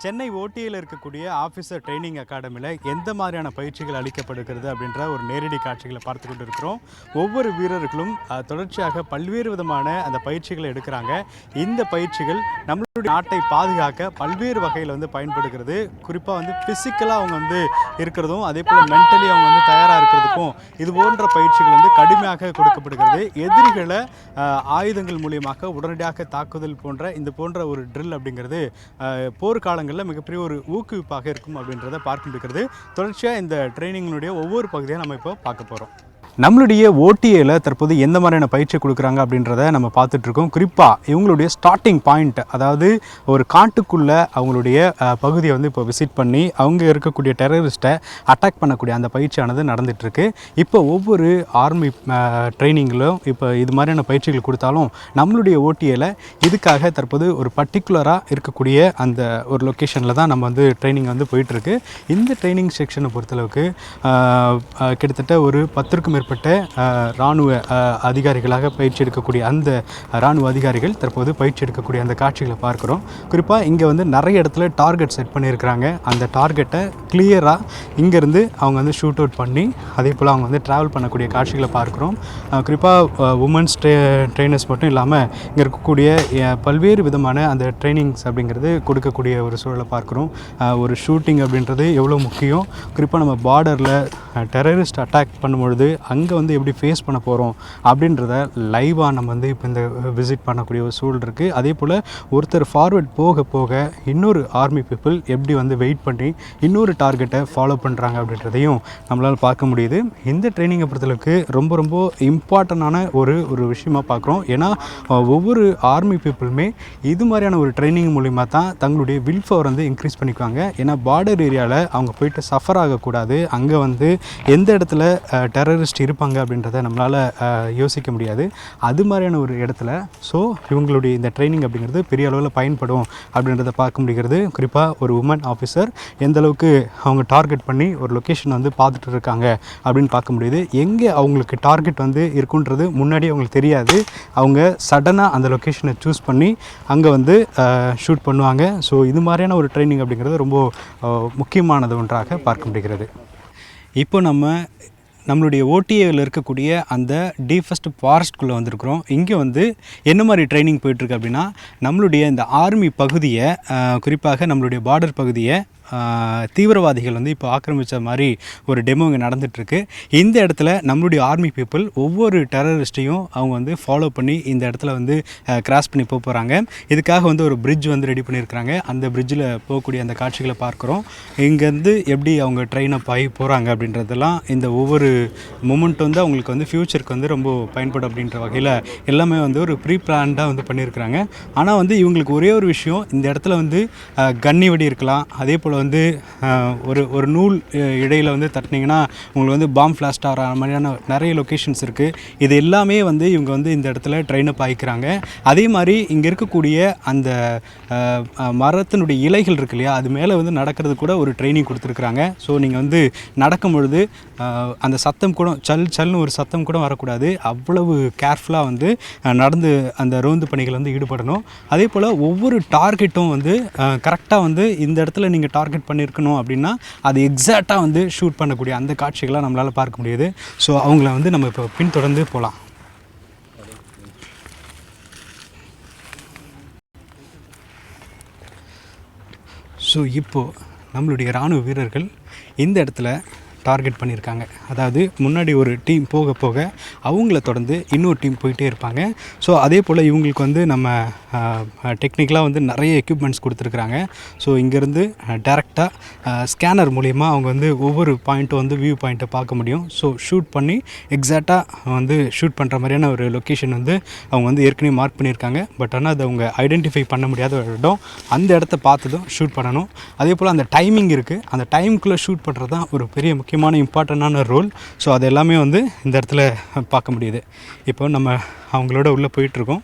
சென்னை ஓடியில் இருக்கக்கூடிய officer training அகாடமியில் எந்த மாதிரியான பயிற்சிகள் அளிக்கப்படுகிறது அப்படின்ற ஒரு நேரடி காட்சிகளை பார்த்து கொண்டு இருக்கிறோம். ஒவ்வொரு வீரர்களும் தொடர்ச்சியாக பல்வேறு விதமான அந்த பயிற்சிகளை எடுக்கிறாங்க. இந்த பயிற்சிகள் நம்மளுடைய நாட்டை பாதுகாக்க பல்வேறு வகையில் பயன்படுகிறது. குறிப்பாக ஃபிசிக்கலாக அவங்க இருக்கிறதும், அதே போல் மென்டலி அவங்க தயாராக இருக்கிறதுக்கும் இது போன்ற பயிற்சிகள் கடுமையாக கொடுக்கப்படுகிறது. எதிரிகளை ஆயுதங்கள் மூலியமாக உடனடியாக தாக்குதல் போன்ற ஒரு ட்ரில் அப்படிங்கிறது போர்க்காலங்களில் மிகப்பெரிய ஒரு ஊக்குவிப்பாக இருக்கும் அப்படின்றத பார்க்க முடிகிறது. தொடர்ச்சியாக இந்த ட்ரைனிங்கினுடைய ஒவ்வொரு பகுதியாக நம்ம இப்போ பார்க்க போகிறோம். நம்மளுடைய ஓடிஏல தற்போது எந்த மாதிரியான பயிற்சி கொடுக்குறாங்க அப்படின்றத நம்ம பார்த்துட்ருக்கோம். குறிப்பாக இவங்களுடைய ஸ்டார்டிங் பாயிண்ட், அதாவது ஒரு காட்டுக்குள்ளே அவங்களுடைய பகுதியை இப்போ விசிட் பண்ணி அவங்க இருக்கக்கூடிய டெரரிஸ்ட்டை அட்டாக் பண்ணக்கூடிய அந்த பயிற்சியானது நடந்துகிட்ருக்கு. இப்போ ஒவ்வொரு ஆர்மி ட்ரைனிங்கிலும் இப்போ இது மாதிரியான பயிற்சிகள் கொடுத்தாலும் நம்மளுடைய ஓடிஏல இதுக்காக தற்போது ஒரு பர்டிகுலராக இருக்கக்கூடிய அந்த ஒரு லொக்கேஷனில் தான் நம்ம ட்ரைனிங் போயிட்டுருக்கு. இந்த ட்ரைனிங் செக்ஷனை பொறுத்தளவுக்கு கிட்டத்தட்ட ஒரு 10க்கும் மேற்பட்ட இராணுவ அதிகாரிகளாக பயிற்சி எடுக்கக்கூடிய அந்த இராணுவ அதிகாரிகள் தற்போது பயிற்சி எடுக்கக்கூடிய அந்த காட்சிகளை பார்க்குறோம். குறிப்பாக இங்கே நிறைய இடத்துல டார்கெட் செட் பண்ணியிருக்கிறாங்க. அந்த டார்கெட்டை கிளியராக இங்கேருந்து அவங்க ஷூட் அவுட் பண்ணி அதே போல் அவங்க ட்ராவல் பண்ணக்கூடிய காட்சிகளை பார்க்குறோம். குறிப்பாக உமன்ஸ் ட்ரெயினர்ஸ் மட்டும் இல்லாமல் இங்கே இருக்கக்கூடிய பல்வேறு விதமான அந்த ட்ரைனிங்ஸ் அப்படிங்கிறது கொடுக்கக்கூடிய ஒரு சூழலை பார்க்குறோம். ஒரு ஷூட்டிங் அப்படின்றது எவ்வளோ முக்கியம், குறிப்பாக நம்ம பார்டரில் டெரரிஸ்ட் அட்டாக் பண்ணும்பொழுது அங்கே எப்படி ஃபேஸ் பண்ண போகிறோம் அப்படின்றத லைவாக நம்ம இப்போ இந்த விசிட் பண்ணக்கூடிய ஒரு சூழல் இருக்குது. அதே போல் ஒருத்தர் ஃபார்வர்ட் போக போக இன்னொரு ஆர்மி பீப்புள் எப்படி வெயிட் பண்ணி இன்னொரு டார்கெட்டை ஃபாலோ பண்ணுறாங்க அப்படின்றதையும் நம்மளால் பார்க்க முடியுது. இந்த ட்ரைனிங்கை பொறுத்தளவுக்கு ரொம்ப ரொம்ப இம்பார்ட்டண்டான ஒரு விஷயமாக பார்க்குறோம். ஏன்னா ஒவ்வொரு ஆர்மி பீப்புளுமே இது மாதிரியான ஒரு ட்ரைனிங் மூலிமா தான் தங்களுடைய வில் பவர் இன்க்ரீஸ் பண்ணிக்குவாங்க. ஏன்னா பார்டர் ஏரியாவில் அவங்க போயிட்டு சஃபர் ஆகக்கூடாது. அங்கே எந்த இடத்துல டெரரிஸ்ட் இருப்பாங்க அப்படின்றத நம்மளால் யோசிக்க முடியாது. அது மாதிரியான ஒரு இடத்துல ஸோ இவங்களுடைய இந்த ட்ரைனிங் அப்படிங்கிறது பெரிய அளவில் பயன்படும் அப்படின்றத பார்க்க முடிகிறது. குறிப்பாக ஒரு உமன் ஆஃபீஸர் எந்த அளவுக்கு அவங்க டார்கெட் பண்ணி ஒரு லொக்கேஷன் பார்த்துட்டு இருக்காங்க அப்படின்னு பார்க்க முடியுது. எங்கே அவங்களுக்கு டார்கெட் இருக்குன்றது முன்னாடி அவங்களுக்கு தெரியாது. அவங்க சடனாக அந்த லொக்கேஷனை சூஸ் பண்ணி அங்கே ஷூட் பண்ணுவாங்க. ஸோ இது மாதிரியான ஒரு ட்ரைனிங் அப்படிங்கிறது ரொம்ப முக்கியமானது ஒன்றாக பார்க்க முடிகிறது. இப்போ நம்மளுடைய ஓடிஏவில் இருக்கக்கூடிய அந்த டீஃபஸ்ட் ஃபாரஸ்ட்குள்ளே வந்திருக்கிறோம். இங்கே என்ன மாதிரி ட்ரைனிங் போயிட்டுருக்கு அப்படின்னா, நம்மளுடைய இந்த ஆர்மி பகுதியை, குறிப்பாக நம்மளுடைய பார்டர் பகுதியை தீவிரவாதிகள் இப்போ ஆக்கிரமித்த மாதிரி ஒரு டெமோ இங்கே நடந்துகிட்ருக்கு. இந்த இடத்துல நம்மளுடைய ஆர்மி பீப்புள் ஒவ்வொரு டெரரிஸ்ட்டையும் அவங்க ஃபாலோ பண்ணி இந்த இடத்துல கிராஸ் பண்ணி போகிறாங்க. இதுக்காக ஒரு பிரிட்ஜ் ரெடி பண்ணியிருக்கிறாங்க. அந்த பிரிட்ஜில் போகக்கூடிய அந்த காட்சிகளை பார்க்குறோம். இங்கேருந்து எப்படி அவங்க ட்ரெயின் அப் ஆகி போகிறாங்க அப்படின்றதெல்லாம் இந்த ஒவ்வொரு மூமெண்ட் அவங்களுக்கு ஃப்யூச்சருக்கு ரொம்ப பயன்படும் அப்படின்ற வகையில் எல்லாமே ஒரு ப்ரீ பிளான்டாக பண்ணியிருக்கிறாங்க. ஆனால் இவங்களுக்கு ஒரே ஒரு விஷயம், இந்த இடத்துல கன்னி வெடி இருக்கலாம், அதே போல் ஒரு நூல் இடையில் தட்டினீங்கன்னா உங்களுக்கு பாம் பிளாஸ்ட் ஆகிற மாதிரியான நிறைய லொக்கேஷன்ஸ் இருக்குது. இது எல்லாமே இவங்க இந்த இடத்துல ட்ரெயின் அப் ஆகிக்கிறாங்க. அதே மாதிரி இங்கே இருக்கக்கூடிய அந்த மரத்தினுடைய இலைகள் இருக்கு இல்லையா, அது மேலே நடக்கிறது கூட ஒரு ட்ரைனிங் கொடுத்துருக்குறாங்க. ஸோ நீங்கள் நடக்கும் பொழுது அந்த சத்தம் கூட சல்னு ஒரு சத்தம் கூட வரக்கூடாது. அவ்வளவு கேர்ஃபுல்லாக நடந்து அந்த ரோந்து பணிகள் ஈடுபடணும். அதே போல் ஒவ்வொரு டார்கெட்டும் கரெக்டாக இந்த இடத்துல நீங்கள் டார்கெட் பண்ணியிருக்கணும் அப்படின்னா அது எக்ஸாக்டாக ஷூட் பண்ணக்கூடிய அந்த காட்சிகளை நம்மளால் பார்க்க முடியுது. ஸோ அவங்கள நம்ம இப்போ பின்தொடர்ந்து போகலாம். ஸோ இப்போது நம்மளுடைய இராணுவ வீரர்கள் இந்த இடத்துல டார்கெட் பண்ணியிருக்காங்க. அதாவது முன்னாடி ஒரு டீம் போக போக அவங்கள தொடர்ந்து இன்னொரு டீம் போயிட்டே இருப்பாங்க. ஸோ அதே போல் இவங்களுக்கு நம்ம டெக்னிக்கலாக நிறைய எக்யூப்மெண்ட்ஸ் கொடுத்துருக்குறாங்க. ஸோ இங்கேருந்து டேரெக்டாக ஸ்கேனர் மூலிமா அவங்க ஒவ்வொரு பாயிண்ட்டும் வியூ பாயிண்ட்டை பார்க்க முடியும். ஸோ ஷூட் பண்ணி எக்ஸாக்டாக ஷூட் பண்ணுற மாதிரியான ஒரு லொக்கேஷன் அவங்க ஏற்கனவே மார்க் பண்ணியிருக்காங்க. பட் ஆனால் அது அவங்க ஐடென்டிஃபை பண்ண முடியாத ஒரு இடம். அந்த இடத்த பார்த்துதும் ஷூட் பண்ணணும். அதே போல் அந்த டைமிங் இருக்குது. அந்த டைமுக்குள்ளே ஷூட் பண்ணுறது தான் ஒரு பெரிய முக்கியமான இம்பார்ட்டண்டான ரோல். ஸோ அது எல்லாமே இந்த இடத்துல பார்க்க முடியுது. இப்போ நம்ம அவங்களோட உள்ளே போயிட்டுருக்கோம்.